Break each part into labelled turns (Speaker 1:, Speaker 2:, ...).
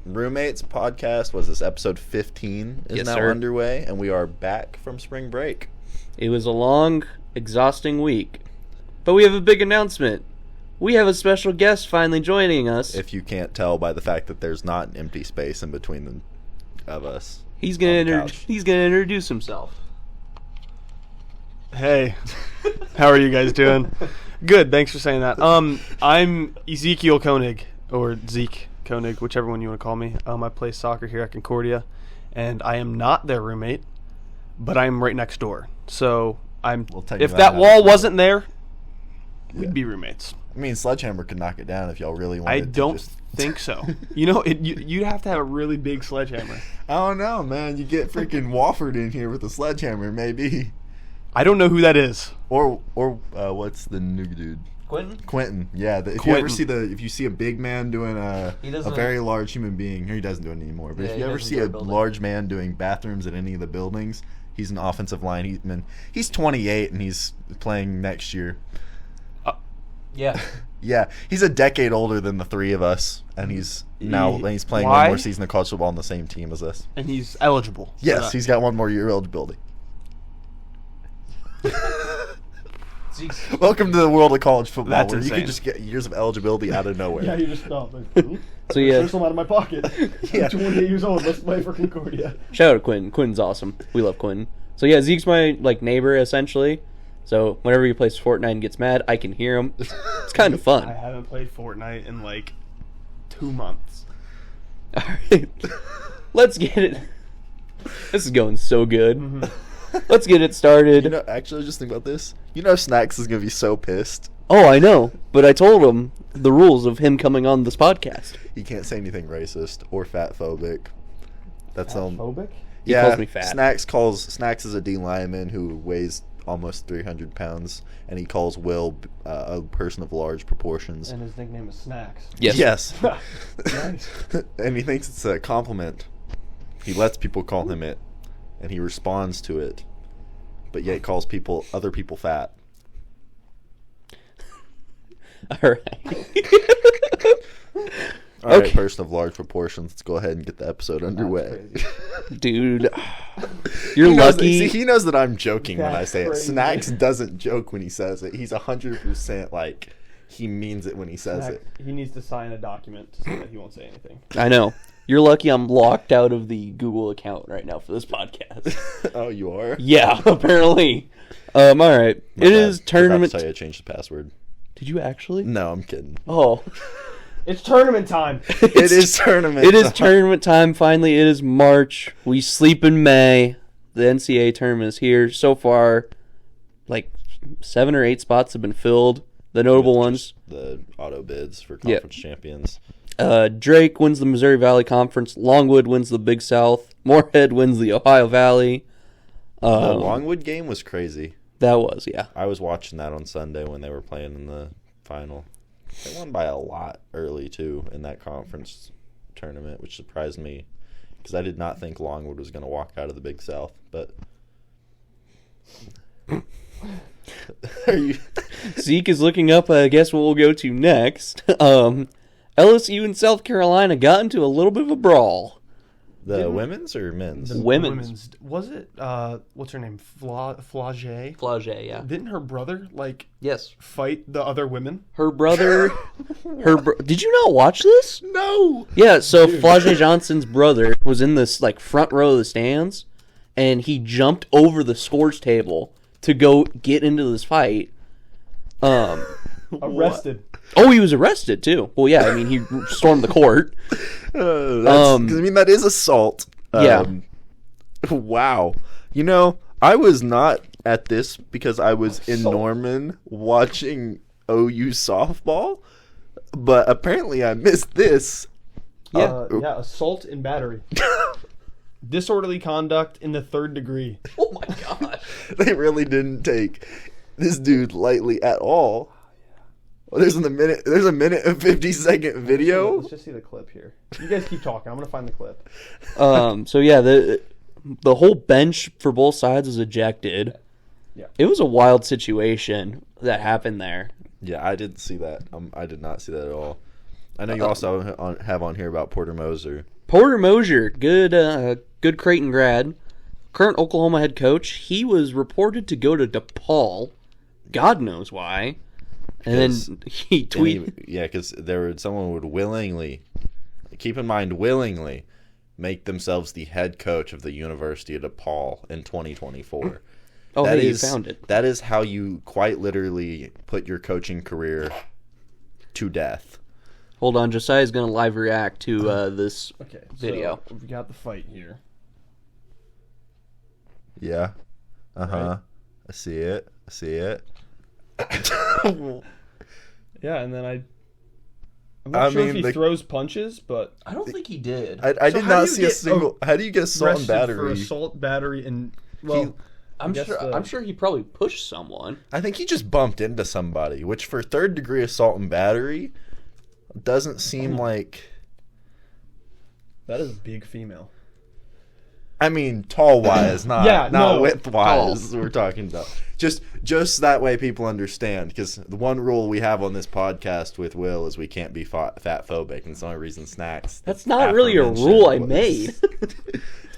Speaker 1: Roommates podcast was this episode 15 is now underway, and we are back from spring break.
Speaker 2: It was a long, exhausting week, but we have a big announcement. We have a special guest finally joining us.
Speaker 1: If you can't tell by the fact that there's not an empty space in between of us.
Speaker 2: He's gonna introduce himself.
Speaker 3: Hey, how are you guys doing? Good, thanks for saying that. I'm Ezekiel Koenig, or Zeke Koenig, whichever one you want to call me. I play soccer here at Concordia, and I am not their roommate, but I'm right next door. So if that wall wasn't there, we'd be roommates.
Speaker 1: I mean, Sledgehammer could knock it down if y'all really wanted to.
Speaker 3: I don't think so. You know, you'd have to have a really big sledgehammer.
Speaker 1: I don't know, man. You get freaking Wofford in here with a sledgehammer, maybe.
Speaker 3: I don't know who that is.
Speaker 1: Or what's the new dude? Quentin. Yeah. If you see a big man doing a very large human being, he doesn't do it anymore. But if you ever see a large man doing bathrooms at any of the buildings, he's an offensive lineman. He's 28 and he's playing next year.
Speaker 2: Yeah.
Speaker 1: Yeah, he's a decade older than the three of us, and he's playing one more season of college football on the same team as us.
Speaker 3: And he's eligible.
Speaker 1: Yes, he's got one more year eligibility. Welcome to the world of college football.
Speaker 3: That's
Speaker 1: where
Speaker 3: insane.
Speaker 1: You can just get years of eligibility out of nowhere.
Speaker 3: Yeah, you just stop.
Speaker 2: So yeah,
Speaker 3: there's some out of my pocket.
Speaker 1: Yeah.
Speaker 3: I'm 28 years old. Let's play for Concordia.
Speaker 2: Shout out to Quentin. Quentin's awesome. We love Quentin. So yeah, Zeke's my neighbor essentially. So whenever he plays Fortnite and gets mad, I can hear him. It's kind of fun.
Speaker 3: I haven't played Fortnite in 2 months.
Speaker 2: All right, let's get it. This is going so good.
Speaker 3: Mm-hmm.
Speaker 2: Let's get it started.
Speaker 1: Actually, just think about this. Snacks is gonna be so pissed.
Speaker 2: Oh, I know, but I told him the rules of him coming on this podcast.
Speaker 1: He can't say anything racist or fat phobic. That's
Speaker 3: phobic.
Speaker 2: He calls me fat.
Speaker 1: Snacks is a D lineman who weighs almost 300 pounds, and he calls Will a person of large proportions.
Speaker 3: And his nickname is Snacks.
Speaker 1: Yes.
Speaker 3: Nice.
Speaker 1: And he thinks it's a compliment. He lets people call him it, and he responds to it, but yet calls other people fat.
Speaker 2: All right.
Speaker 1: All right, person of large proportions. Let's go ahead and get the episode underway.
Speaker 2: Dude, you're lucky.
Speaker 1: He knows that I'm joking when I say
Speaker 3: crazy.
Speaker 1: it. Snacks doesn't joke when he says it. He's 100% he means it when he says it.
Speaker 3: He needs to sign a document to say that he won't say anything.
Speaker 2: I know. You're lucky I'm locked out of the Google account right now for this podcast.
Speaker 1: Oh, you are?
Speaker 2: Yeah, apparently. All right. It is tournament.
Speaker 1: I tell you, I changed the password.
Speaker 2: Did you actually?
Speaker 1: No, I'm kidding.
Speaker 2: Oh.
Speaker 3: It's tournament time.
Speaker 1: It is tournament.
Speaker 2: It is tournament time. Finally, it is March. We sleep in May. The NCAA tournament is here. So far, 7 or 8 spots have been filled. The notable ones.
Speaker 1: The auto bids for conference champions.
Speaker 2: Drake wins the Missouri Valley Conference. Longwood wins the Big South. Moorhead wins the Ohio Valley.
Speaker 1: The Longwood game was crazy.
Speaker 2: That was, yeah.
Speaker 1: I was watching that on Sunday when they were playing in the final. They won by a lot early, too, in that conference tournament, which surprised me because I did not think Longwood was going to walk out of the Big South. But
Speaker 2: Zeke is looking up, I guess, what we'll go to next. LSU and South Carolina got into a little bit of a brawl.
Speaker 1: Women's or men's?
Speaker 2: The women's.
Speaker 3: Was it, what's her name? Flage?
Speaker 2: Flage, yeah.
Speaker 3: Didn't her brother,
Speaker 2: yes,
Speaker 3: fight the other women?
Speaker 2: Her brother... Did you not watch this?
Speaker 1: No!
Speaker 2: Yeah, so Flage Johnson's brother was in this, front row of the stands, and he jumped over the scores table to go get into this fight.
Speaker 3: Arrested.
Speaker 2: Oh, he was arrested, too. Well, yeah, he stormed the court.
Speaker 1: That is assault.
Speaker 2: Yeah.
Speaker 1: Wow. I was not at this because I was in Norman watching OU softball, but apparently I missed this.
Speaker 3: Yeah, assault and battery. Disorderly conduct in the 3rd degree.
Speaker 2: Oh, my gosh.
Speaker 1: They really didn't take this dude lightly at all. Well, there's a minute and 50-second video.
Speaker 3: Let's just see the clip here. You guys keep talking. I'm gonna find the clip.
Speaker 2: So yeah, the whole bench for both sides was ejected.
Speaker 3: Yeah.
Speaker 2: It was a wild situation that happened there.
Speaker 1: Yeah, I didn't see that. I did not see that at all. I know you also have on here about Porter Moser.
Speaker 2: Porter Moser, good Creighton grad, current Oklahoma head coach. He was reported to go to DePaul. God knows why. And then he tweeted.
Speaker 1: Yeah, because someone would willingly, keep in mind, willingly make themselves the head coach of the University of DePaul in 2024.
Speaker 2: Oh, hey, you found it.
Speaker 1: That is how you quite literally put your coaching career to death.
Speaker 2: Hold on, Josiah's going to live react to this video.
Speaker 3: So we got the fight here.
Speaker 1: Yeah. Uh-huh. Right? I see it.
Speaker 3: Yeah, and then I'm not sure if he throws punches, but
Speaker 2: I don't think he did.
Speaker 1: I did not see a single. How do you get assault and battery?
Speaker 3: For assault, battery, and
Speaker 2: I'm sure he probably pushed someone.
Speaker 1: I think he just bumped into somebody, which for third-degree assault and battery doesn't seem like.
Speaker 3: That is a big female.
Speaker 1: I mean, tall-wise, not width-wise. We're talking about just that way people understand. Because the one rule we have on this podcast with Will is we can't be fat-phobic, and it's the only reason Snacks.
Speaker 2: That's not really a rule I made.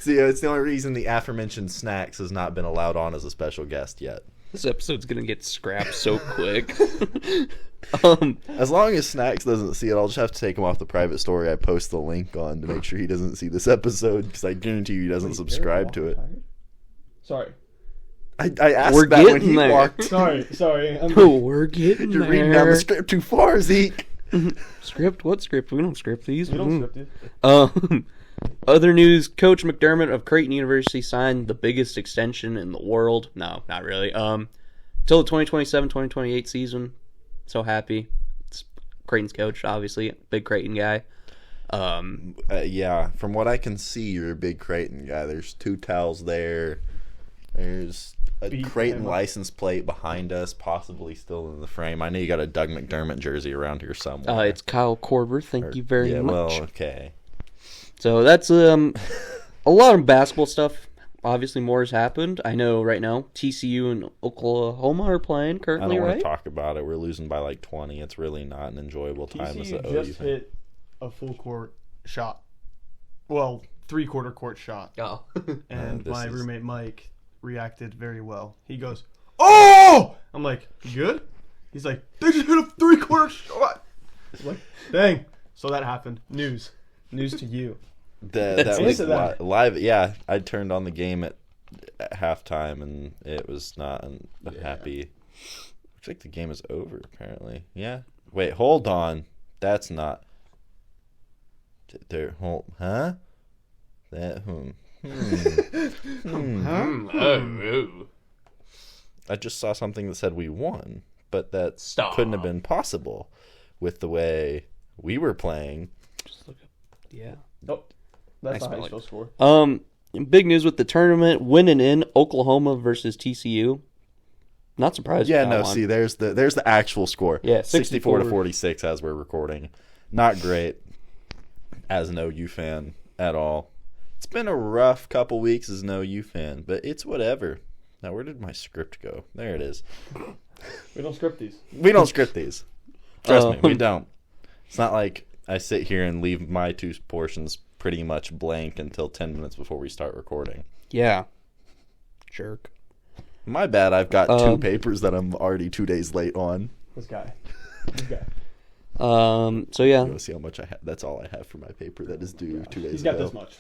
Speaker 1: It's the only reason the aforementioned Snacks has not been allowed on as a special guest yet.
Speaker 2: This episode's gonna get scrapped so quick.
Speaker 1: As long as Snacks doesn't see it, I'll just have to take him off the private story I post the link on to make sure he doesn't see this episode, because I guarantee you he doesn't subscribe to it.
Speaker 3: Sorry.
Speaker 1: I asked that when he walked.
Speaker 3: Sorry.
Speaker 2: We're getting
Speaker 1: You're reading down the script too far, Zeke.
Speaker 2: Script? What script? We don't script these.
Speaker 3: We don't script it.
Speaker 2: Other news, Coach McDermott of Creighton University signed the biggest extension in the world. No, not really. Till the 2027-2028 season. So happy. It's Creighton's coach, obviously. Big Creighton guy.
Speaker 1: Yeah, from what I can see, you're a big Creighton guy. There's 2 towels there. There's a Creighton license plate behind us, possibly still in the frame. I know you got a Doug McDermott jersey around here somewhere.
Speaker 2: It's Kyle Korver. Thank you very much.
Speaker 1: Well, okay.
Speaker 2: So that's a lot of basketball stuff. Obviously, more has happened. I know right now TCU and Oklahoma are playing currently,
Speaker 1: I don't
Speaker 2: right?
Speaker 1: want to talk about it. We're losing by like 20. It's really not an enjoyable time as an OU
Speaker 3: just hit a full court shot. Well, 3/4 court shot.
Speaker 2: Oh.
Speaker 3: And my roommate Mike reacted very well. He goes, "Oh!" I'm like, "You good?" He's like, "They just hit a 3/4 shot." I'm like, dang. So that happened. News to you.
Speaker 1: That was live. Yeah, I turned on the game at halftime, and it was not happy. Looks like the game is over, apparently. Yeah. Wait, hold on. That's not. Huh? That. I just saw something that said we won, but that couldn't have been possible with the way we were playing.
Speaker 2: Just look up. Yeah.
Speaker 3: Nope. That's not how you score.
Speaker 2: Big news with the tournament, winning in Oklahoma versus TCU. Not surprised.
Speaker 1: Yeah, no. See, there's the actual score.
Speaker 2: Yeah,
Speaker 1: 64-46 as we're recording. Not great as an OU fan at all. It's been a rough couple weeks as an OU fan, but it's whatever. Now, where did my script go? There it is.
Speaker 3: We don't script these.
Speaker 1: Trust me, we don't. It's not like I sit here and leave my 2 portions pretty much blank until 10 minutes before we start recording.
Speaker 2: Yeah. Jerk.
Speaker 1: My bad, I've got 2 papers that I'm already 2 days late on.
Speaker 3: This guy.
Speaker 2: So yeah.
Speaker 1: You want to see how much I have? That's all I have for my paper that is due 2 days ago.
Speaker 3: He's got this much.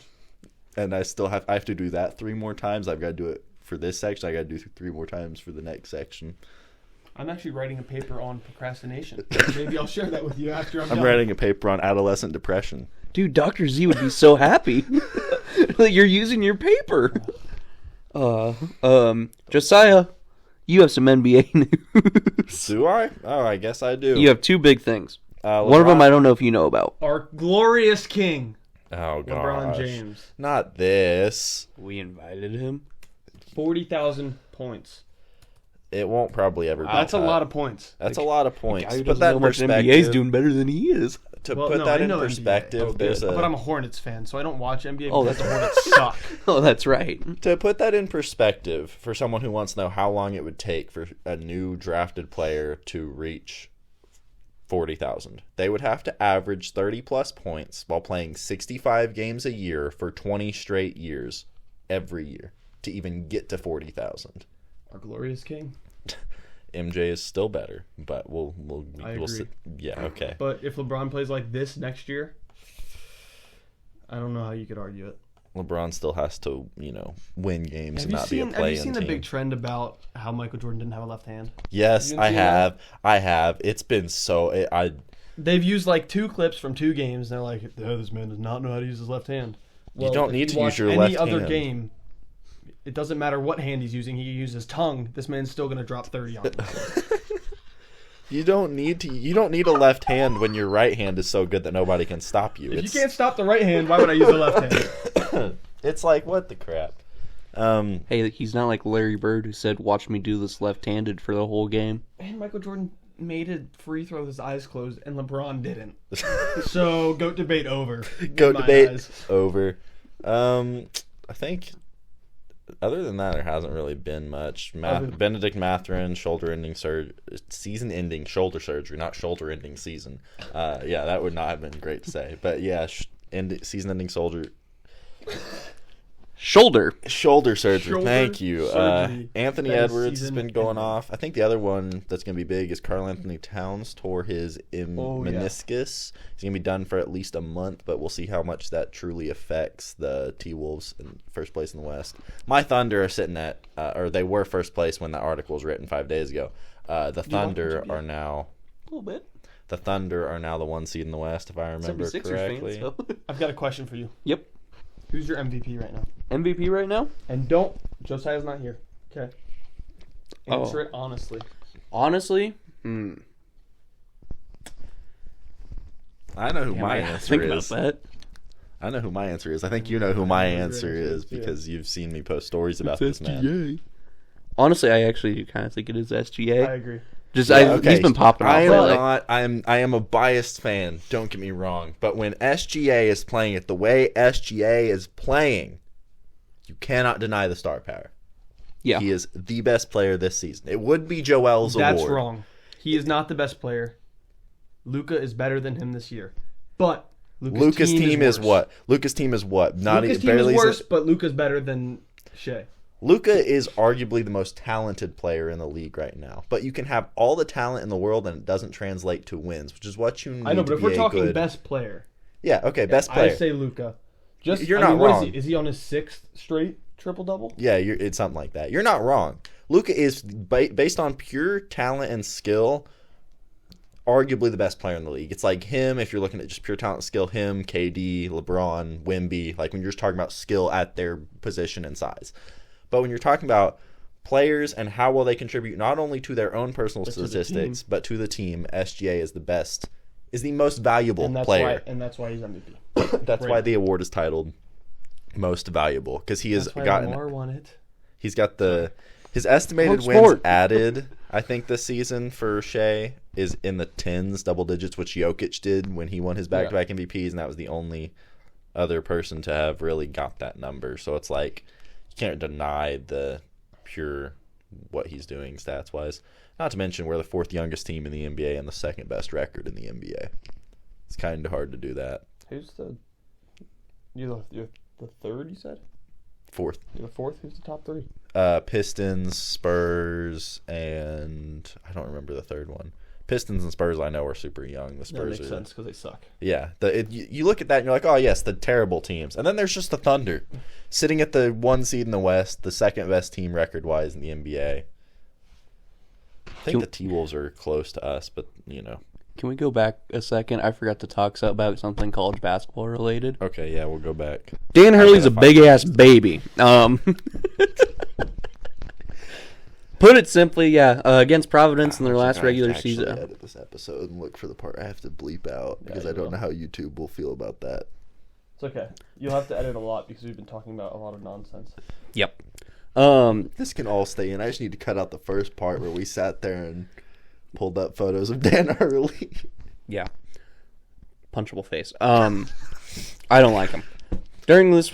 Speaker 1: And I have to do that 3 more times. I've got to do it for this section. I got to do 3 more times for the next section.
Speaker 3: I'm actually writing a paper on procrastination. Maybe I'll share that with you after I'm done.
Speaker 1: I'm writing a paper on adolescent depression.
Speaker 2: Dude, Dr. Z would be so happy that you're using your paper. Josiah, you have some NBA news.
Speaker 1: Do I? Oh, I guess I do.
Speaker 2: You have 2 big things. One of them I don't know if you know about.
Speaker 3: Our glorious king.
Speaker 1: Oh, God.
Speaker 3: LeBron James.
Speaker 1: Not this.
Speaker 2: We invited him.
Speaker 3: 40,000 points.
Speaker 1: It won't probably ever be
Speaker 3: That's a lot of points.
Speaker 1: That's a lot of points.
Speaker 2: Put that in perspective. NBA's doing better than he is.
Speaker 1: Put that in perspective,
Speaker 3: but I'm a Hornets fan, so I don't watch NBA because the Hornets suck.
Speaker 2: Oh, that's right.
Speaker 1: To put that in perspective, for someone who wants to know how long it would take for a new drafted player to reach 40,000. They would have to average 30-plus points while playing 65 games a year for 20 straight years every year to even get to 40,000.
Speaker 3: Our glorious king.
Speaker 1: MJ is still better, but we'll
Speaker 3: agree.
Speaker 1: Yeah, okay.
Speaker 3: But if LeBron plays like this next year, I don't know how you could argue it.
Speaker 1: LeBron still has to, win games and not be a play-in team.
Speaker 3: Have you seen the big trend about how Michael Jordan didn't have a left hand?
Speaker 1: Yes, I have. I have. It's been so...
Speaker 3: They've used like 2 clips from 2 games, and they're like, oh, this man does not know how to use his left hand. Well,
Speaker 1: you don't need to use your left hand.
Speaker 3: Any other game, it doesn't matter what hand he's using. He uses his tongue. This man's still going to drop 30 on him.
Speaker 1: You don't need a left hand when your right hand is so good that nobody can stop you.
Speaker 3: If you can't stop the right hand, why would I use the left hand?
Speaker 1: It's like, what the crap?
Speaker 2: Hey, he's not like Larry Bird who said, watch me do this left-handed for the whole game.
Speaker 3: And Michael Jordan made a free throw with his eyes closed, and LeBron didn't. So, GOAT debate over.
Speaker 1: GOAT debate over. I think... Other than that, there hasn't really been much. Benedict Mathurin, season-ending shoulder surgery, not shoulder-ending season. Yeah, that would not have been great to say. But yeah, season-ending shoulder surgery. Thank you. Anthony Edwards has been going off. I think the other one that's going to be big is Karl Anthony Towns tore his meniscus. He's going to be done for at least a month, but we'll see how much that truly affects the T-Wolves in first place in the West. My Thunder are sitting at, or they were first place when that article was written 5 days ago. The Thunder are now...
Speaker 2: A little bit.
Speaker 1: The Thunder are now the 1 seed in the West, if I remember correctly.
Speaker 2: Fans, so.
Speaker 3: I've got a question for you.
Speaker 2: Yep.
Speaker 3: Who's your MVP right now?
Speaker 2: MVP right now?
Speaker 3: And Josiah's not here. Okay. Answer it honestly.
Speaker 2: Honestly?
Speaker 1: I know who my answer
Speaker 2: think
Speaker 1: is.
Speaker 2: About that.
Speaker 1: I know who my answer is. I think you know who my answer is because you've seen me post stories about this man.
Speaker 2: Honestly, I actually do kind of think it is SGA.
Speaker 3: I agree.
Speaker 2: He's been popping off.
Speaker 1: I am a biased fan. Don't get me wrong, but when SGA is playing it the way SGA is playing, you cannot deny the star power.
Speaker 2: Yeah,
Speaker 1: he is the best player this season. It would be Joel's award.
Speaker 3: That's wrong. He is not the best player. Luka is better than him this year, but Luka's team is what? Luka's team is what? Luka's team is worse, but Luka's better than Shea.
Speaker 1: Luka is arguably the most talented player in the league right now, but you can have all the talent in the world and it doesn't translate to wins, which is what you need. I know, but
Speaker 3: if we're talking best player,
Speaker 1: best player.
Speaker 3: I say Luka.
Speaker 1: You're not wrong.
Speaker 3: Is he on his 6th straight triple double?
Speaker 1: Yeah, it's something like that. You're not wrong. Luka is based on pure talent and skill, arguably the best player in the league. It's like him, if you're looking at just pure talent and skill, him, KD, LeBron, Wemby, like when you're just talking about skill at their position and size. But when you're talking about players and how well they contribute not only to their own personal statistics, but to the team, SGA is the most valuable player.
Speaker 3: And that's why he's MVP.
Speaker 1: That's why the award is titled most valuable, because he has gotten...
Speaker 3: Lamar won it.
Speaker 1: He's got his estimated wins added, I think, this season for Shea is in the 10s, double digits, which Jokic did when he won his back-to-back MVPs, and that was the only other person to have really got that number. So it's like... You can't deny the pure what he's doing stats wise. Not to mention we're the 4th youngest team in the NBA and the 2nd best record in the NBA. It's kind of hard to do that.
Speaker 3: You're the 3rd, you said?
Speaker 1: 4th.
Speaker 3: You're the 4th? Who's the top 3?
Speaker 1: Pistons, Spurs, and I don't remember the 3rd one. Pistons and Spurs, I know, are super young. The Spurs
Speaker 3: makes sense because they suck.
Speaker 1: Yeah, you look at that and you're like, oh yes, the terrible teams, and then there's just the Thunder, sitting at the 1 seed in the West, the 2nd best team record wise in the NBA. I think the T-Wolves are close to us, but
Speaker 2: Can we go back a second? I forgot to talk about something college basketball related.
Speaker 1: Okay, yeah, we'll go back.
Speaker 2: Dan Hurley's a big ass baby. Put it simply, against Providence in their last regular season.
Speaker 1: I edit this episode and look for the part I have to bleep out because I don't know how YouTube will feel about that.
Speaker 3: It's okay. You'll have to edit a lot because we've been talking about a lot of nonsense.
Speaker 2: Yep.
Speaker 1: This can all stay in. I just need to cut out the first part where we sat there and pulled up photos of Dan Hurley.
Speaker 2: Yeah. Punchable face. I don't like him. During this...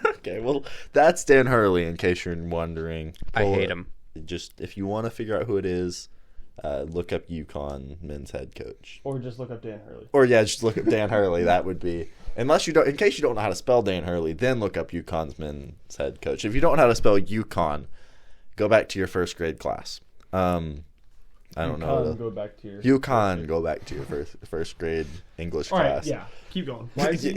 Speaker 1: Okay, well, that's Dan Hurley, in case you're wondering.
Speaker 2: I hate him.
Speaker 1: Just, if you want to figure out who it is, look up UConn men's head coach.
Speaker 3: Or just look up Dan Hurley.
Speaker 1: Or, yeah, just look up Dan Hurley. That would be... Unless you don't... In case you don't know how to spell Dan Hurley, then look up UConn's men's head coach. If you don't know how to spell UConn, go back to your first grade class. I don't know.
Speaker 3: Go back to your
Speaker 1: Go back to your first grade English
Speaker 3: All
Speaker 1: class.
Speaker 3: Right, yeah. Keep going. Why is he...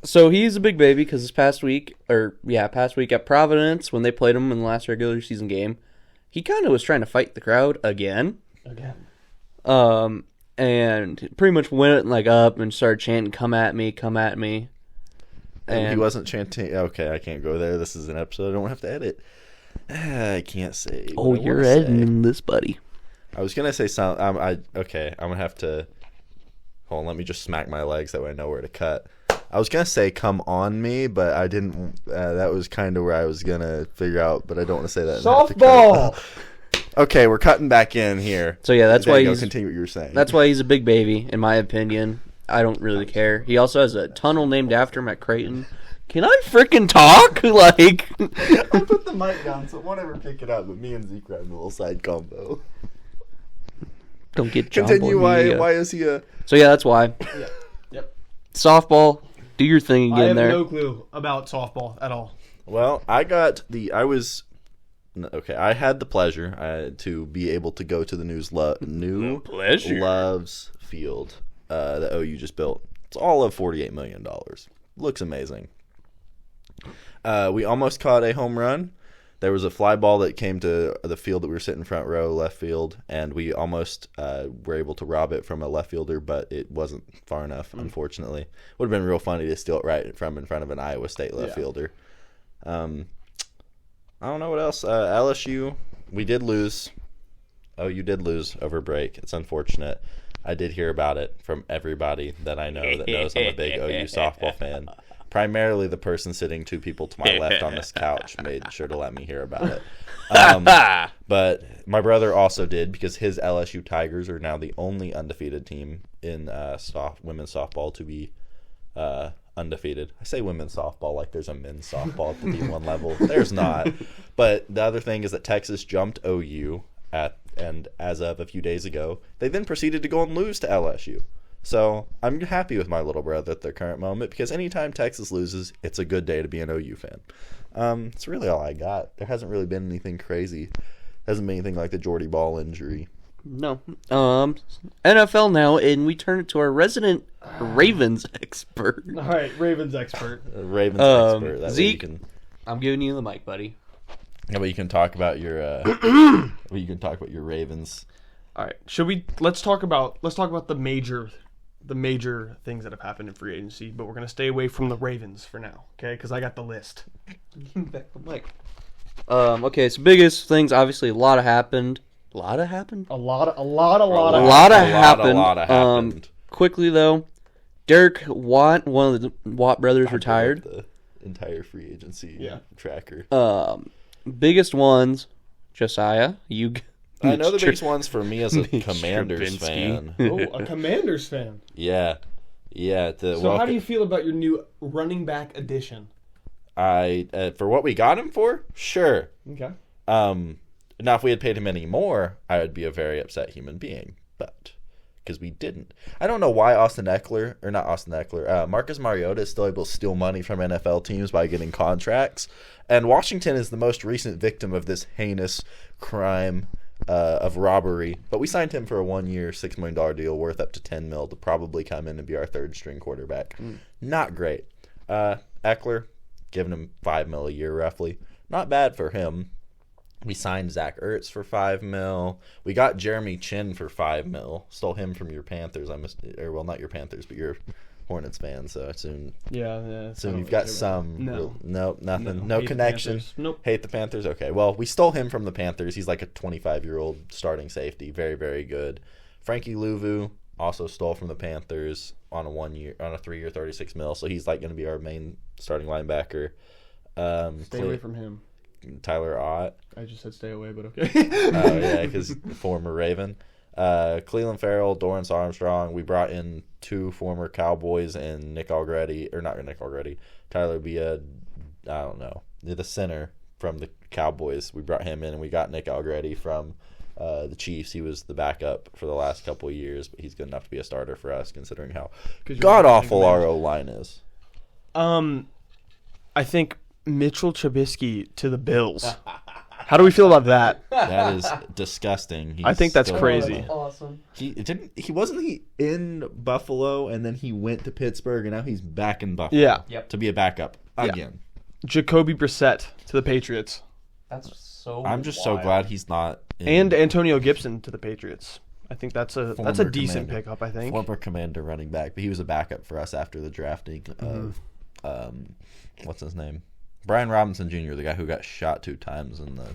Speaker 2: So he's a big baby because this past week at Providence, when they played him in the last regular season game, he kind of was trying to fight the crowd again. And pretty much went up and started chanting, "Come at me, come at me."
Speaker 1: And he wasn't chanting. Okay, I can't go there. This is an episode I don't have to edit. I can't say.
Speaker 2: Oh, you're editing this, buddy.
Speaker 1: I was gonna say something. I'm gonna have to. Hold on, let me just smack my legs that way I know where to cut. I was gonna say "come on me," but I didn't. That was kind of where I was gonna figure out, but I don't want to say that.
Speaker 3: Softball.
Speaker 1: Okay, we're cutting back in here.
Speaker 2: So yeah, that's why he's
Speaker 1: continue what you were saying.
Speaker 2: That's why he's a big baby, in my opinion. I don't really care. He also has a tunnel named after him at Creighton. Can I freaking talk? Like,
Speaker 1: I put the mic down, so won't ever pick it up. But me and Zeke are having a little side combo.
Speaker 2: Don't get John.
Speaker 1: Continue. Why is he a?
Speaker 2: So yeah, that's why.
Speaker 3: Yeah. Yep.
Speaker 2: Softball. Do your thing again.
Speaker 3: I have no clue about softball at all.
Speaker 1: Well, I had the pleasure to be able to go to the new Loves Field that OU just built. It's all of $48 million. Looks amazing. We almost caught a home run. There was a fly ball that came to the field that we were sitting front row, left field, and we almost were able to rob it from a left fielder, but it wasn't far enough, unfortunately. Would have been real funny to steal it right in front of an Iowa State left fielder. I don't know what else. LSU, we did lose. Oh, you did lose over break. It's unfortunate. I did hear about it from everybody that I know that knows I'm a big OU softball fan. Primarily the person sitting 2 people to my left on this couch made sure to let me hear about it. But my brother also did, because his LSU Tigers are now the only undefeated team in women's softball to be undefeated. I say women's softball like there's a men's softball at the D1 level. There's not. But the other thing is that Texas jumped OU and as of a few days ago, they then proceeded to go and lose to LSU. So I'm happy with my little brother at their current moment, because anytime Texas loses, it's a good day to be an OU fan. That's really all I got. There hasn't really been anything crazy. Hasn't been anything like the Jordy Ball injury.
Speaker 2: No. NFL now, and we turn it to our resident Ravens expert.
Speaker 3: All right, Ravens expert.
Speaker 1: Expert. That
Speaker 2: Zeke, I'm giving you the mic, buddy.
Speaker 1: Yeah, but you can talk about your Ravens.
Speaker 3: All right, let's talk about the major things that have happened in free agency, but we're gonna stay away from the Ravens for now, okay? Because I got the list.
Speaker 2: Back the mic. Okay, so biggest things, obviously, a lot happened.
Speaker 3: A lot happened.
Speaker 2: Quickly though, Derek Watt, one of the Watt brothers, retired.
Speaker 1: The entire free agency tracker.
Speaker 2: Biggest ones, Josiah.
Speaker 1: I know the biggest ones for me as a Commanders fan.
Speaker 3: Oh, a Commanders fan.
Speaker 1: Yeah.
Speaker 3: So how do you feel about your new running back addition?
Speaker 1: For what we got him for, sure.
Speaker 3: Okay.
Speaker 1: Now, if we had paid him any more, I would be a very upset human being. But because we didn't. I don't know why Marcus Mariota is still able to steal money from NFL teams by getting contracts. And Washington is the most recent victim of this heinous crime of robbery. But we signed him for a 1-year, $6 million deal worth up to $10 million to probably come in and be our third-string quarterback. Not great. Eckler, giving him $5 million a year roughly. Not bad for him. We signed Zach Ertz for $5 million. We got Jeremy Chin for $5 million. Stole him from your Panthers. Not your Panthers, but your Hornets fan. So I assume.
Speaker 3: Yeah.
Speaker 1: Soon you've got some. Nothing. No connection.
Speaker 3: Nope.
Speaker 1: Hate the Panthers. Okay. Well, we stole him from the Panthers. He's like a 25-year-old starting safety. Very, very good. Frankie Louvu also stole from the Panthers on a 3-year, $36 million. So he's like going to be our main starting linebacker.
Speaker 3: Stay away from him.
Speaker 1: Tyler Ott.
Speaker 3: I just said stay away, but okay.
Speaker 1: Oh, yeah, because former Raven. Cleveland Farrell, Dorrance Armstrong. We brought in 2 former Cowboys and Tyler Bia, I don't know, the center from the Cowboys. We brought him in, and we got Nick Algretti from the Chiefs. He was the backup for the last couple of years, but he's good enough to be a starter for us, considering how god-awful our O-line is.
Speaker 3: I think Mitchell Trubisky to the Bills. How do we feel about that?
Speaker 1: That is disgusting.
Speaker 3: I think that's crazy.
Speaker 2: That's awesome.
Speaker 1: He wasn't in Buffalo, and then he went to Pittsburgh, and now he's back in Buffalo.
Speaker 3: Yeah.
Speaker 2: Yep.
Speaker 1: To be a backup again.
Speaker 3: Yeah. Jacoby Brissett to the Patriots.
Speaker 2: That's so
Speaker 1: I'm just
Speaker 2: wild.
Speaker 1: so glad he's not
Speaker 3: And Antonio Gibson to the Patriots. I think that's a decent
Speaker 1: commander.
Speaker 3: pickup, I think.
Speaker 1: Former Commander running back, but he was a backup for us after the drafting of what's his name? Brian Robinson Jr., the guy who got shot 2 times in the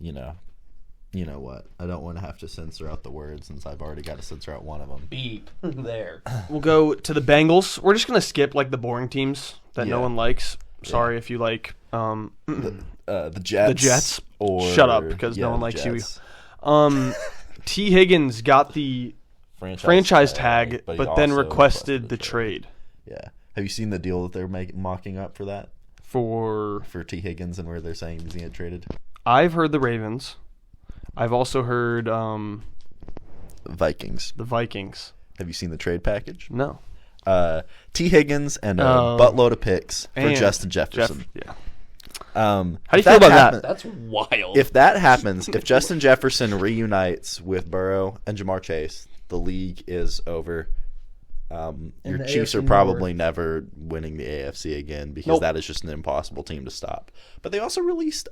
Speaker 1: you know what? I don't want to have to censor out the word since I've already got to censor out one of them.
Speaker 2: Beep there.
Speaker 3: We'll go to the Bengals. We're just going to skip like the boring teams that no one likes. Sorry if you like
Speaker 1: the Jets.
Speaker 3: The Jets.
Speaker 1: Or
Speaker 3: shut up because no one likes
Speaker 1: Jets.
Speaker 3: you. T. Higgins got the franchise tag, but then requested the trade.
Speaker 1: Yeah. Have you seen the deal that they're mocking up for that? For T. Higgins and where they're saying he's going to get traded?
Speaker 3: I've heard the Ravens. I've also heard
Speaker 1: Vikings.
Speaker 3: The Vikings.
Speaker 1: Have you seen the trade package?
Speaker 3: No.
Speaker 1: T. Higgins and a buttload of picks for Justin Jefferson.
Speaker 3: Yeah.
Speaker 1: How
Speaker 3: do you feel about that?
Speaker 2: That's wild.
Speaker 1: If that happens, if Justin Jefferson reunites with Burrow and Jamar Chase, the league is over. Your Chiefs are probably never winning the AFC again because that is just an impossible team to stop. But they also released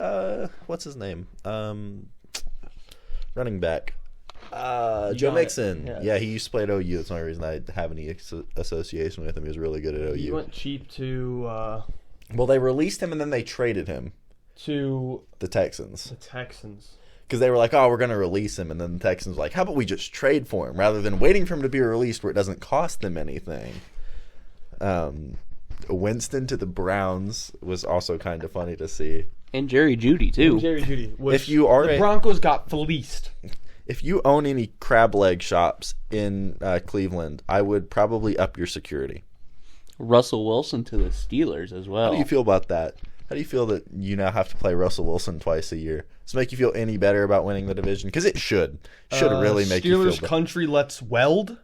Speaker 1: what's his name? Running back. Joe Mixon. Yeah, he used to play at OU. That's the only reason I have any association with him. He was really good at OU.
Speaker 3: He went cheap to
Speaker 1: well, they released him and then they traded him
Speaker 3: to
Speaker 1: the Texans.
Speaker 3: The Texans.
Speaker 1: Because they were like, oh, we're going to release him. And then the Texans were like, how about we just trade for him rather than waiting for him to be released where it doesn't cost them anything. Winston to the Browns was also kind of funny to see.
Speaker 2: And Jerry Jeudy, too.
Speaker 1: If you are
Speaker 3: the Broncos got fleeced.
Speaker 1: If you own any crab leg shops in Cleveland, I would probably up your security.
Speaker 2: Russell Wilson to the Steelers as well.
Speaker 1: How do you feel about that? How do you feel that you now have to play Russell Wilson twice a year? Does it make you feel any better about winning the division? Because it should. Should really make you feel better.
Speaker 3: Steelers country, let's weld.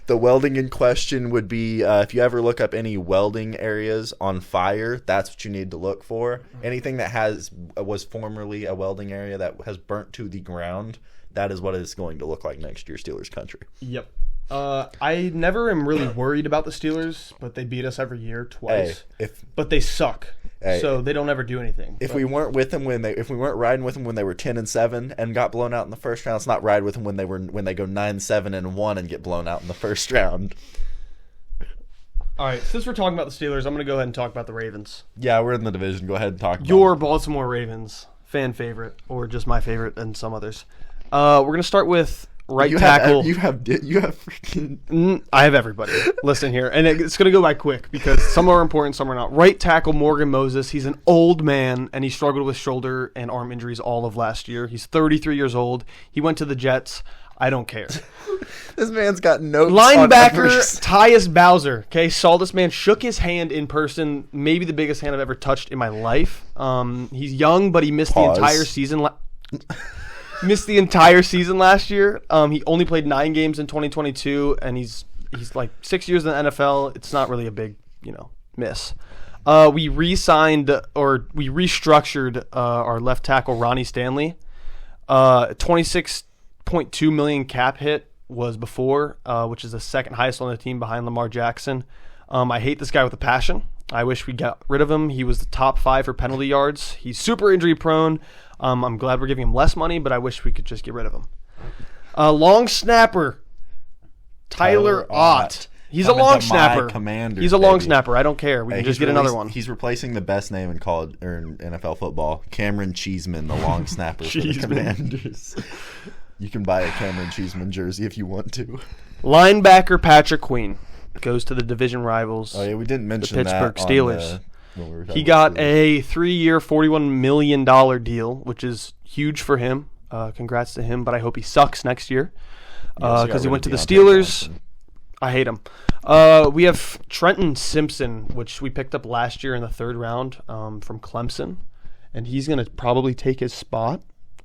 Speaker 1: The welding in question would be if you ever look up any welding areas on fire, that's what you need to look for. Anything that was formerly a welding area that has burnt to the ground, that is what it's going to look like next year, Steelers country.
Speaker 3: Yep. I never am really worried about the Steelers, but they beat us every year twice. But they suck. So they don't ever do anything.
Speaker 1: If we weren't with them if we weren't riding with them when they were 10-7 and got blown out in the first round, let's not ride with them when they go 9-7-1 and get blown out in the first round.
Speaker 3: All right, since we're talking about the Steelers, I'm going to go ahead and talk about the Ravens.
Speaker 1: Yeah, we're in the division. Go ahead and talk about
Speaker 3: your Baltimore Ravens, fan favorite, or just my favorite and some others. We're going to start with tackle.
Speaker 1: You have freaking.
Speaker 3: I have everybody. Listen here, and it's going to go by quick because some are important, some are not. Right tackle Morgan Moses. He's an old man, and he struggled with shoulder and arm injuries all of last year. He's 33 years old. He went to the Jets. I don't care.
Speaker 1: This man's got no
Speaker 3: linebacker Tyus Bowser. Okay, saw this man, shook his hand in person. Maybe the biggest hand I've ever touched in my life. He's young, but he missed the entire season. Missed the entire season last year. He only played 9 games in 2022, and he's like 6 years in the NFL. It's not really a big, miss. We restructured our left tackle Ronnie Stanley. 26.2 million cap hit was before, which is the second highest on the team behind Lamar Jackson. I hate this guy with a passion. I wish we got rid of him. He was the top 5 for penalty yards. He's super injury prone. I'm glad we're giving him less money, but I wish we could just get rid of him. Long snapper, Tyler Ott. He's a long snapper. He's a long snapper. I don't care. We can just get another one.
Speaker 1: He's replacing the best name in college or in NFL football, Cameron Cheeseman, the long snapper for the Commanders. You can buy a Cameron Cheeseman jersey if you want to.
Speaker 3: Linebacker Patrick Queen goes to the division rivals.
Speaker 1: Oh yeah, we didn't mention
Speaker 3: the Pittsburgh Steelers. He got a 3-year, $41 million deal, which is huge for him. Congrats to him, but I hope he sucks next year because he went to the Steelers. I hate him. We have Trenton Simpson, which we picked up last year in the 3rd round from Clemson, and he's going to probably take his spot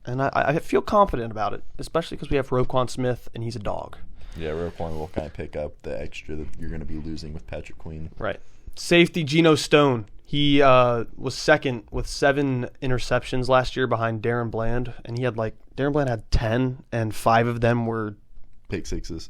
Speaker 3: And I feel confident about it, especially because we have Roquan Smith, and he's a dog.
Speaker 1: Yeah, Roquan will kind of pick up the extra that you're going to be losing with Patrick Queen.
Speaker 3: Right. Safety, Geno Stone. He was second with 7 interceptions last year behind Darren Bland, and Darren Bland had 10, and 5 of them were
Speaker 1: pick sixes.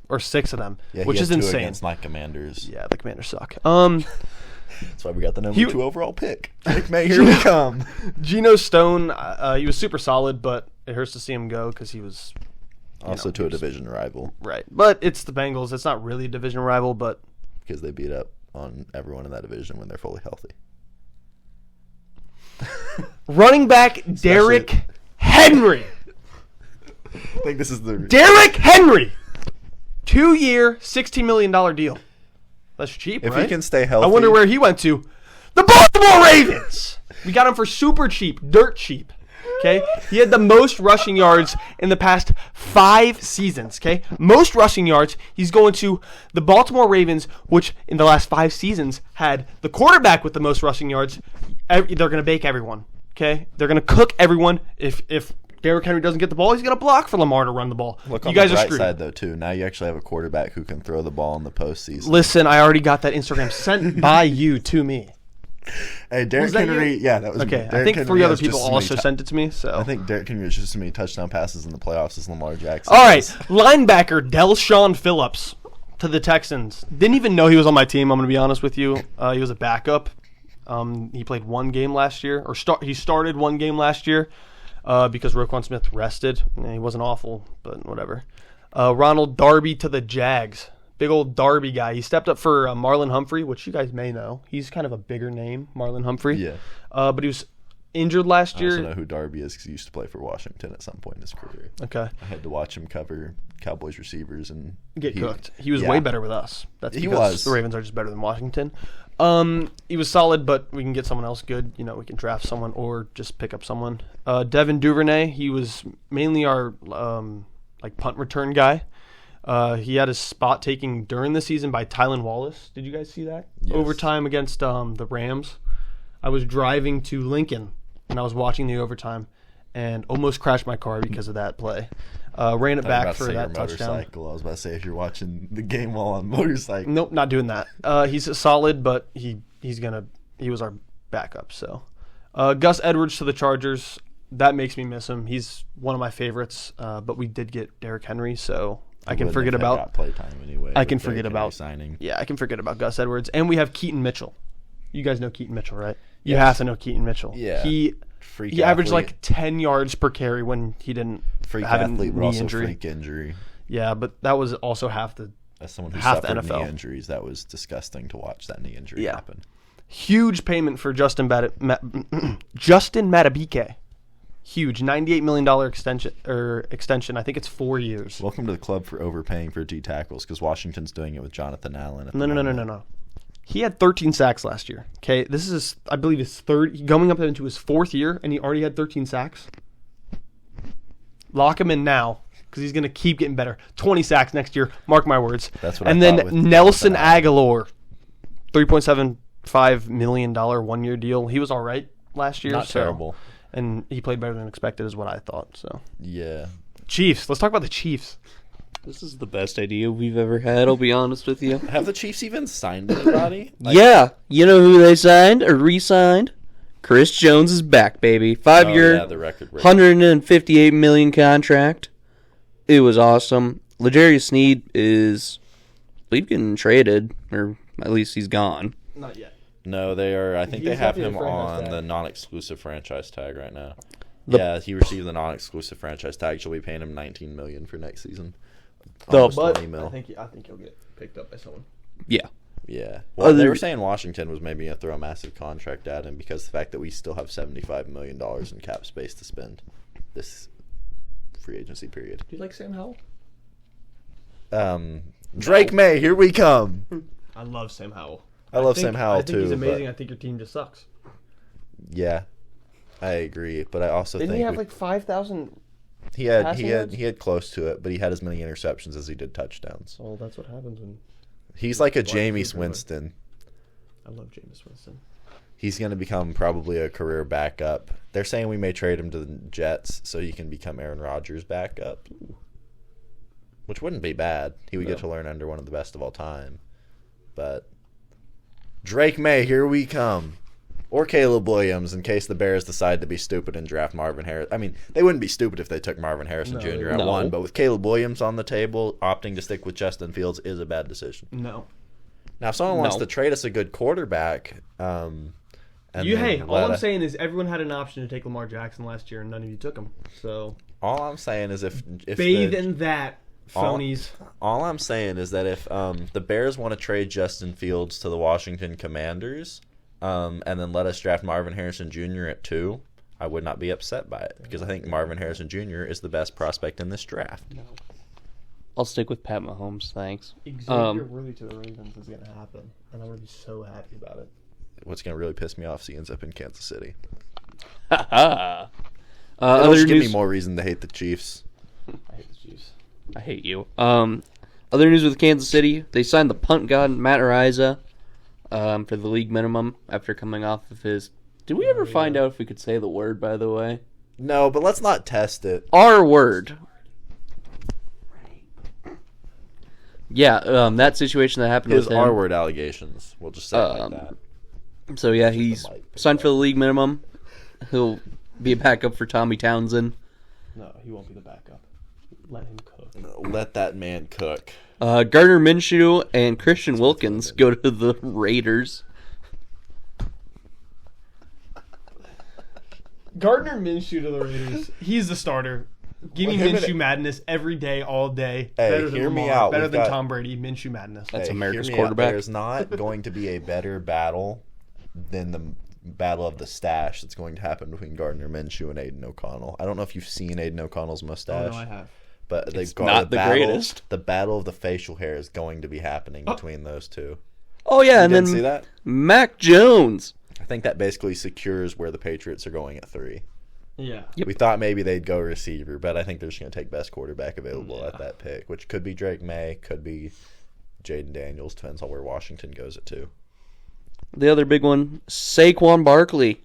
Speaker 3: Or 6 of them,
Speaker 1: yeah,
Speaker 3: which is insane.
Speaker 1: Against my Commanders.
Speaker 3: Yeah, the Commanders suck.
Speaker 1: That's why we got the number 2 overall pick. Drake May, here we come.
Speaker 3: Geno Stone, he was super solid, but it hurts to see him go because he was
Speaker 1: also to a division rival.
Speaker 3: Right, but it's the Bengals. It's not really a division rival, but
Speaker 1: because they beat up on everyone in that division when they're fully healthy.
Speaker 3: Running back Derrick Henry.
Speaker 1: I think this is the
Speaker 3: Derrick Henry. 2-year, $16 million deal. That's cheap,
Speaker 1: if
Speaker 3: right?
Speaker 1: he can stay healthy.
Speaker 3: I wonder where he went to. The Baltimore Ravens. We got him for super cheap, dirt cheap. Okay? He had the most rushing yards in the past 5 seasons. Okay? Most rushing yards. He's going to the Baltimore Ravens, which in the last 5 seasons had the quarterback with the most rushing yards. They're going to bake everyone. Okay? They're going to cook everyone. If Derrick Henry doesn't get the ball, he's going to block for Lamar to run the ball.
Speaker 1: Look
Speaker 3: you
Speaker 1: on
Speaker 3: guys
Speaker 1: the
Speaker 3: are
Speaker 1: right
Speaker 3: screwed.
Speaker 1: side, though, too. Now you actually have a quarterback who can throw the ball in the postseason.
Speaker 3: Listen, I already got that Instagram sent by you to me.
Speaker 1: Hey, Derrick Henry. Yeah, that was
Speaker 3: okay.
Speaker 1: Me.
Speaker 3: I think 3 other people also sent it to me. So
Speaker 1: I think Derrick Henry has just as many touchdown passes in the playoffs as Lamar Jackson.
Speaker 3: All right, linebacker Del'Shawn Phillips to the Texans. Didn't even know he was on my team. I'm going to be honest with you. He was a backup. He played 1 game last year, or he started 1 game last year because Roquan Smith rested. He wasn't awful, but whatever. Ronald Darby to the Jags. Big old Darby guy. He stepped up for Marlon Humphrey, which you guys may know. He's kind of a bigger name, Marlon Humphrey.
Speaker 1: Yeah.
Speaker 3: But he was injured last year.
Speaker 1: I also know who Darby is because he used to play for Washington at some point in his career.
Speaker 3: Okay.
Speaker 1: I had to watch him cover Cowboys receivers and
Speaker 3: get cooked. He was way better with us. That's because the Ravens are just better than Washington. He was solid, but we can get someone else good. You know, we can draft someone or just pick up someone. Devin Duvernay, he was mainly our punt return guy. He had his spot taken during the season by Tylan Wallace. Did you guys see that?
Speaker 1: Yes.
Speaker 3: Overtime against the Rams. I was driving to Lincoln, and I was watching the overtime, and almost crashed my car because of that play. Ran it back for that touchdown.
Speaker 1: Motorcycle. I was about to say if you're watching the game while on motorcycle.
Speaker 3: Nope, not doing that. He's solid, but he was our backup. So Gus Edwards to the Chargers. That makes me miss him. He's one of my favorites. But we did get Derrick Henry, so I can forget about
Speaker 1: playtime anyway.
Speaker 3: I can forget about
Speaker 1: signing.
Speaker 3: Yeah, I can forget about Gus Edwards, and we have Keaton Mitchell. You guys know Keaton Mitchell, right? You have to know Keaton Mitchell.
Speaker 1: Yeah.
Speaker 3: He averaged like 10 yards per carry when he didn't have a knee injury.
Speaker 1: Freak injury.
Speaker 3: Yeah, but that was also half the
Speaker 1: As someone who
Speaker 3: half
Speaker 1: suffered
Speaker 3: the NFL.
Speaker 1: knee injuries, that was disgusting to watch that knee injury happen.
Speaker 3: Huge payment for Justin Matabike. Huge, $98 million extension. I think it's 4 years.
Speaker 1: Welcome to the club for overpaying for D tackles because Washington's doing it with Jonathan Allen.
Speaker 3: No. He had 13 sacks last year. Okay, this is, I believe, his third, going up into his 4th year, and he already had 13 sacks. Lock him in now because he's going to keep getting better. 20 sacks next year. Mark my words.
Speaker 1: That's what
Speaker 3: and
Speaker 1: I
Speaker 3: then
Speaker 1: thought with
Speaker 3: Nelson Aguilar, $3.75 million 1-year deal. He was all right last year.
Speaker 1: Not terrible.
Speaker 3: And he played better than expected is what I thought. So
Speaker 1: Yeah.
Speaker 3: Chiefs. Let's talk about the Chiefs.
Speaker 2: This is the best idea we've ever had, I'll be honest with you.
Speaker 1: Have the Chiefs even signed anybody?
Speaker 2: Yeah. You know who they signed or re-signed? Chris Jones is back, baby. 5-year,
Speaker 1: the record breaker.
Speaker 2: $158 million contract. It was awesome. L'Jarius Sneed is, I believe, getting traded, or at least he's gone.
Speaker 3: Not yet.
Speaker 1: No, they are. I think they have him on the non-exclusive franchise tag right now. Yeah, he received the non-exclusive franchise tag. She'll be paying him $19 million for next season.
Speaker 3: But I think he'll get picked up by someone.
Speaker 2: Yeah.
Speaker 1: Yeah. Well, they were saying Washington was maybe going to throw a massive contract at him because of the fact that we still have $75 million in cap space to spend this free agency period.
Speaker 3: Do you like Sam Howell?
Speaker 1: Drake May, here we come.
Speaker 3: I love Sam Howell.
Speaker 1: I love Sam Howell, too.
Speaker 3: I think he's amazing. I think your team just sucks.
Speaker 1: Yeah, I agree. But I also
Speaker 3: Didn't
Speaker 1: think
Speaker 3: he have like 5,000?
Speaker 1: He had close to it, but he had as many interceptions as he did touchdowns.
Speaker 3: Oh, that's what happens when
Speaker 1: he's like a Jameis Winston.
Speaker 3: I love Jameis Winston.
Speaker 1: he's going to become probably a career backup. They're saying we may trade him to the Jets so he can become Aaron Rodgers' backup, which wouldn't be bad. He would get to learn under one of the best of all time. But Drake May, here we come. Or Caleb Williams, in case the Bears decide to be stupid and draft Marvin Harrison. I mean, they wouldn't be stupid if they took Marvin Harrison Jr. at 1, but with Caleb Williams on the table, opting to stick with Justin Fields is a bad decision.
Speaker 3: No.
Speaker 1: Now, if someone wants to trade us a good quarterback,
Speaker 3: all I'm saying is everyone had an option to take Lamar Jackson last year, and none of you took him. So
Speaker 1: all I'm saying is if
Speaker 3: bathe in that, phonies.
Speaker 1: All I'm saying is that if the Bears want to trade Justin Fields to the Washington Commanders, and then let us draft Marvin Harrison Jr. at 2, I would not be upset by it because I think Marvin Harrison Jr. is the best prospect in this draft.
Speaker 3: No.
Speaker 2: I'll stick with Pat Mahomes, thanks.
Speaker 3: Xavier Worthy to the Ravens is going to happen, and I'm going to be so happy about it.
Speaker 1: What's going to really piss me off is he ends up in Kansas City.
Speaker 2: Other
Speaker 1: news, give me more reason to hate the Chiefs.
Speaker 3: I hate the Chiefs.
Speaker 2: I hate you. Other news with Kansas City, they signed the punt god Matt Araiza for the league minimum after coming off of his... Did we ever find out if we could say the word, by the way?
Speaker 1: No, but let's not test it.
Speaker 2: R word. Yeah, that situation that happened with him.
Speaker 1: His R-word allegations. We'll just say it like that.
Speaker 2: So, yeah, he's signed for the league minimum. He'll be a backup for Tommy Townsend.
Speaker 3: No, he won't be the backup. Let him cook.
Speaker 1: No, let that man cook.
Speaker 2: Gardner Minshew and Christian Wilkins go to the Raiders.
Speaker 3: Gardner Minshew to the Raiders. He's the starter. Give me Minshew madness every day, all day.
Speaker 1: Hey,
Speaker 3: better than
Speaker 1: hear
Speaker 3: Lamar,
Speaker 1: me out.
Speaker 3: Better than Tom Brady. Minshew madness.
Speaker 2: That's America's quarterback.
Speaker 1: There's not going to be a better battle than the battle of the stash that's going to happen between Gardner Minshew and Aiden O'Connell. I don't know if you've seen Aiden O'Connell's mustache.
Speaker 3: Oh, no, I have.
Speaker 1: But
Speaker 2: it's not the greatest.
Speaker 1: The battle of the facial hair is going to be happening between those two.
Speaker 2: Oh, yeah, and then
Speaker 1: see that?
Speaker 2: Mac Jones.
Speaker 1: I think that basically secures where the Patriots are going at 3.
Speaker 3: Yeah.
Speaker 2: Yep.
Speaker 1: We thought maybe they'd go receiver, but I think they're just going to take best quarterback available at that pick, which could be Drake May, could be Jaden Daniels. Depends on where Washington goes at 2.
Speaker 2: The other big one, Saquon Barkley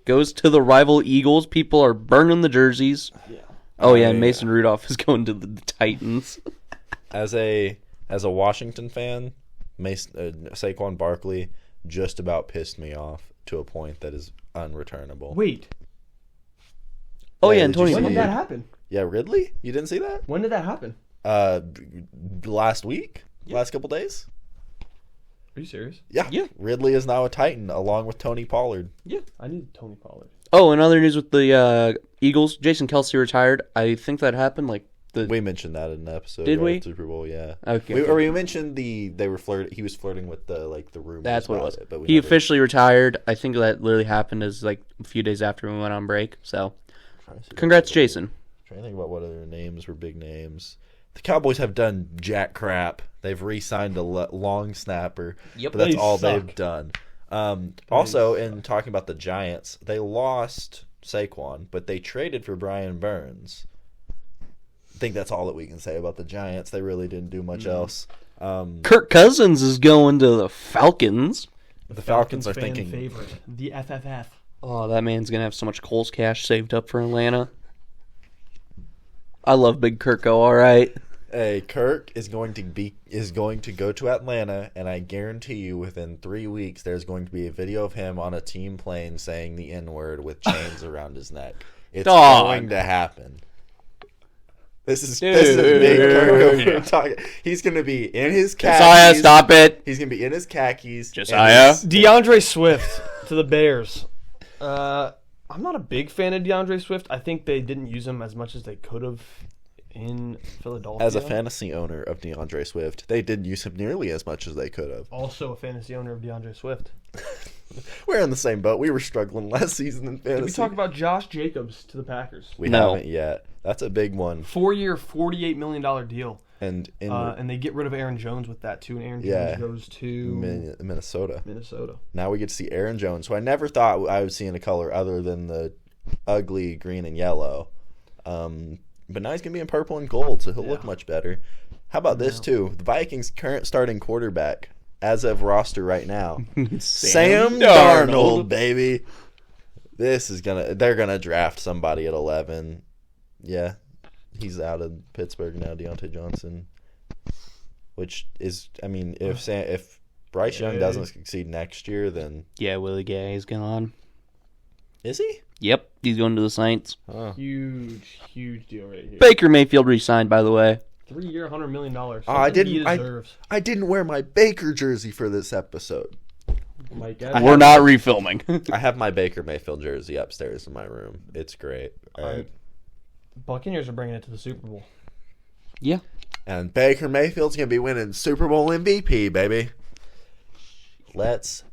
Speaker 2: goes to the rival Eagles. People are burning the jerseys.
Speaker 3: Yeah.
Speaker 2: Oh, yeah, and Mason Rudolph is going to the Titans.
Speaker 1: As a Washington fan, Saquon Barkley just about pissed me off to a point that is unreturnable.
Speaker 3: Wait.
Speaker 2: Oh, yeah, and Tony.
Speaker 3: When did that happen?
Speaker 1: Yeah, Ridley? You didn't see that?
Speaker 3: When did that happen?
Speaker 1: Last week? Yeah. Last couple days?
Speaker 3: Are you serious?
Speaker 1: Yeah. Ridley is now a Titan along with Tony Pollard.
Speaker 3: Yeah. I need Tony Pollard.
Speaker 2: Oh, and other news with the Eagles, Jason Kelce retired. I think that happened
Speaker 1: we mentioned that in the episode.
Speaker 2: Did we?
Speaker 1: Super Bowl, yeah.
Speaker 2: Okay.
Speaker 1: We mentioned he was flirting with the rumors.
Speaker 2: That's what it was.
Speaker 1: But
Speaker 2: he officially retired. I think that literally happened as a few days after we went on break. So, congrats, Jason.
Speaker 1: Trying to think about what other names were big names. The Cowboys have done jack crap. They've re-signed a long snapper.
Speaker 2: Yep.
Speaker 1: But that's all they've done. Also, in talking about the Giants, they lost Saquon, but they traded for Brian Burns. I think that's all that we can say about the Giants. They really didn't do much else.
Speaker 2: Kirk Cousins is going to the Falcons.
Speaker 1: The Falcons are
Speaker 3: fan
Speaker 1: thinking
Speaker 3: favorite, the FFF.
Speaker 2: Oh, that man's gonna have so much Coles cash saved up for Atlanta. I love Big Kirko. All right.
Speaker 1: Hey, Kirk is going to go to Atlanta, and I guarantee you, within 3 weeks, there's going to be a video of him on a team plane saying the N-word with chains around his neck. It's going to happen. This is Big Kirk. He's going to be in his khakis.
Speaker 2: Josiah, stop it.
Speaker 1: He's going to be in his khakis.
Speaker 2: Josiah.
Speaker 3: DeAndre Swift to the Bears. I'm not a big fan of DeAndre Swift. I think they didn't use him as much as they could have in Philadelphia.
Speaker 1: As a fantasy owner of DeAndre Swift, they didn't use him nearly as much as they could have.
Speaker 3: Also a fantasy owner of DeAndre Swift.
Speaker 1: We're in the same boat. We were struggling last season in fantasy.
Speaker 3: Did we talk about Josh Jacobs to the Packers?
Speaker 1: We haven't yet. That's a big one.
Speaker 3: 4-year, $48 million deal.
Speaker 1: And
Speaker 3: they get rid of Aaron Jones with that, too. And Aaron Jones goes to
Speaker 1: Minnesota.
Speaker 3: Minnesota.
Speaker 1: Now we get to see Aaron Jones, who I never thought I would see in a color other than the ugly green and yellow. But now he's going to be in purple and gold, so he'll look much better. How about this, too? The Vikings' current starting quarterback, as of roster right now, Sam Darnold, baby. They're gonna draft somebody at 11. Yeah, he's out of Pittsburgh now. Deontay Johnson, which is, I mean, if Bryce Young doesn't succeed next year, then
Speaker 2: Willie Gay is gone.
Speaker 1: Is he?
Speaker 2: Yep, he's going to the Saints.
Speaker 3: Oh. Huge deal right here.
Speaker 2: Baker Mayfield re-signed, by the way.
Speaker 3: 3-year, $100 million.
Speaker 1: I didn't wear my Baker jersey for this episode.
Speaker 2: We're not refilming.
Speaker 1: I have my Baker Mayfield jersey upstairs in my room. It's great.
Speaker 3: Buccaneers are bringing it to the Super Bowl.
Speaker 2: Yeah.
Speaker 1: And Baker Mayfield's going to be winning Super Bowl MVP, baby. Let's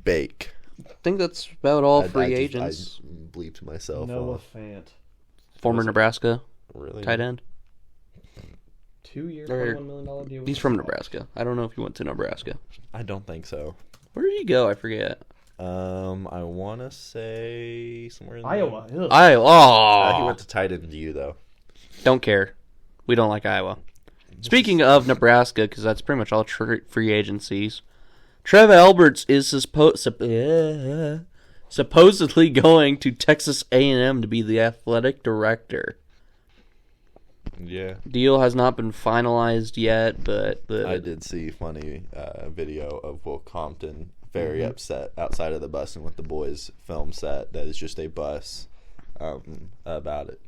Speaker 1: bake.
Speaker 2: I think that's about all free agents.
Speaker 1: I bleeped myself.
Speaker 3: Noah Fant.
Speaker 2: Former Nebraska
Speaker 1: really?
Speaker 2: Tight end.
Speaker 3: 2-year, $21 million deal.
Speaker 2: He's from Nebraska. I don't know if he went to Nebraska.
Speaker 1: I don't think so.
Speaker 2: Where did he go? I forget.
Speaker 1: I want to say somewhere in
Speaker 3: Iowa.
Speaker 1: He went to tight end to you, though.
Speaker 2: Don't care. We don't like Iowa. Speaking of Nebraska, because that's pretty much all free agencies, Trev Alberts is supposedly going to Texas A&M to be the athletic director.
Speaker 1: Yeah.
Speaker 2: Deal has not been finalized yet, but
Speaker 1: I did see a funny video of Will Compton very upset outside of the bus and with the boys' film set that is just a bus about it.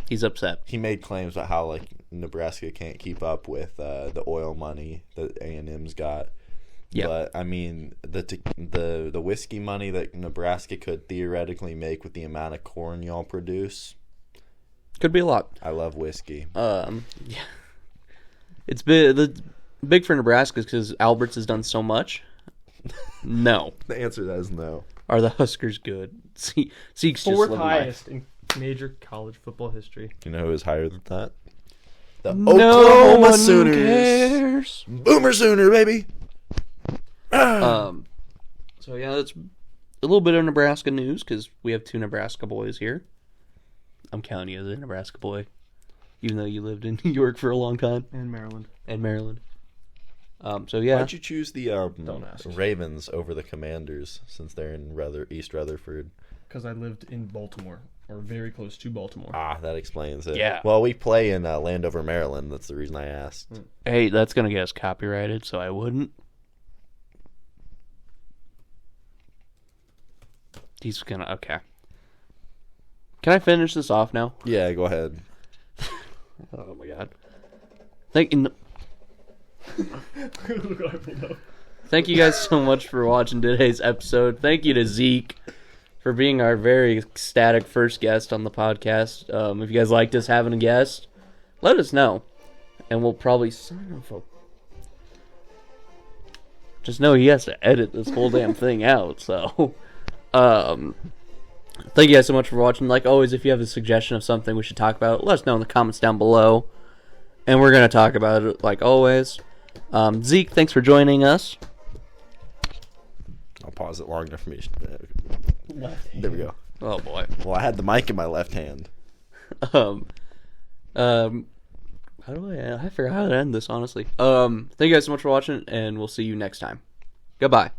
Speaker 1: He's upset. He made claims about how Nebraska can't keep up with the oil money that A&M's got. Yeah. But I mean the whiskey money that Nebraska could theoretically make with the amount of corn y'all produce
Speaker 2: could be a lot.
Speaker 1: I love whiskey.
Speaker 2: Yeah. It's big for Nebraska because Alberts has done so much. No.
Speaker 1: The answer to that is no.
Speaker 2: Are the Huskers good? Zeke's
Speaker 3: fourth highest in major college football history.
Speaker 1: Do you know who is higher than that? The
Speaker 2: Oklahoma Sooners. Cares.
Speaker 1: Boomer Sooner, baby.
Speaker 2: So yeah, that's a little bit of Nebraska news because we have 2 Nebraska boys here. I'm counting you as a Nebraska boy, even though you lived in New York for a long time.
Speaker 3: And Maryland.
Speaker 2: So yeah.
Speaker 1: Why'd you choose the Ravens over the Commanders since they're in East Rutherford?
Speaker 3: Because I lived in Baltimore, or very close to Baltimore.
Speaker 1: That explains it.
Speaker 2: Yeah.
Speaker 1: Well, we play in Landover, Maryland. That's the reason I asked.
Speaker 2: Hey, that's gonna get us copyrighted, so I wouldn't. He's gonna. Okay. Can I finish this off now?
Speaker 1: Yeah, go ahead.
Speaker 2: Oh my god. Thank you guys so much for watching today's episode. Thank you to Zeke for being our very ecstatic first guest on the podcast. If you guys liked us having a guest, let us know. And we'll probably sign off. Just know he has to edit this whole damn thing out, so... Thank you guys so much for watching. Like always, if you have a suggestion of something we should talk about, let us know in the comments down below. And we're going to talk about it like always. Zeke, thanks for joining us.
Speaker 1: I'll pause it long enough for me to...
Speaker 3: Left hand.
Speaker 1: There we go.
Speaker 2: Oh, boy.
Speaker 1: Well, I had the mic in my left hand.
Speaker 2: How do I forgot how to end this, honestly. Thank you guys so much for watching, and we'll see you next time. Goodbye.